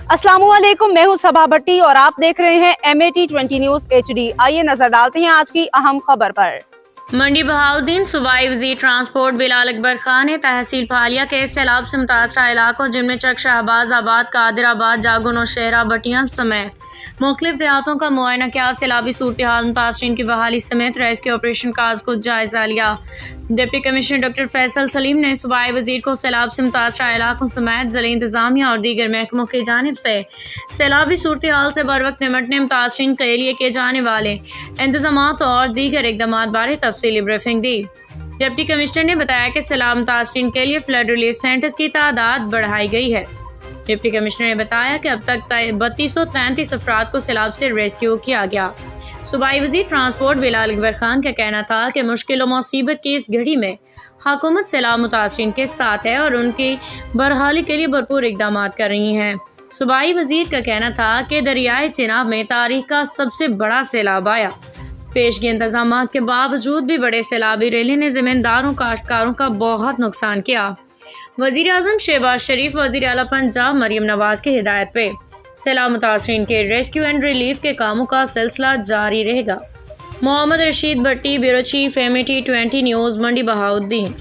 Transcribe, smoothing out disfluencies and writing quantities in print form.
अस्सलाम वालेकुम, मैं हूं सबा भट्टी और आप देख रहे हैं MAT20 न्यूज HD। आइए नजर डालते हैं आज की अहम खबर पर। मंडी बहाउद्दीन सूबाई वज़ीर ट्रांसपोर्ट बिलाल अकबर खान ने तहसील फालिया के सैलाब से मुतासरा इलाकों जिनमें चक शाहबाज आबाद, कादिराबाद, जागो नौशहरा, भटियां समेत मुख्तलिफ देहातों का मुआयना किया। सैलाबी सूरत हाल, मुतासरीन की बहाली समेत रेस्क्यू ऑपरेशन काज को जायजा लिया। Deputy commissioner doctor Faisal Salim ने सूबाई वज़ीर को सैलाब से मुतासरा इलाकों समेत ज़िला इंतज़ामिया और दीगर महकमों की जानिब से सैलाबी सूरत हाल से बर वक्त निमटने, मुतासरीन के लिए किए जाने वाले इंतज़ामात और दीगर इक़दामात बारे तफसीली ब्रीफिंग दी। डिप्टी कमिश्नर ने बताया कि सैलाब मुतासरीन के लिए फ्लड रिलीफ सेंटर्स की तादाद बढ़ाई गई है। डिप्टी कमिश्नर ने बताया कि अब तक 3233 अफराद को सैलाब से रेस्क्यू किया गया। सूबाई वज़ीर ट्रांसपोर्ट बिलाल अकबर खान का कहना था कि मुश्किल और मुसीबत की इस घड़ी में हुकूमत सैलाब मुतासरीन के साथ है और उनकी बरहाली के लिए भरपूर इक़दाम कर रही हैं। सूबाई वज़ीर का कहना था कि दरियाए चिनाब में तारीख का सबसे बड़ा सैलाब आया। पेशगी इंतजाम के बावजूद भी बड़े सैलाबी रैली ने ज़मींदारों, काश्तकारों का बहुत नुकसान किया। वज़ीर आज़म शहबाज शरीफ, वज़ीर आला पंजाब मरियम नवाज़ की हिदायत पे सैलाब मुतासरीन के रेस्क्यू एंड रिलीफ के कामों का सिलसिला जारी रहेगा। मोहम्मद रशीद भट्टी, ब्यूरो चीफ, MAT20 न्यूज़, मंडी बहाउद्दीन।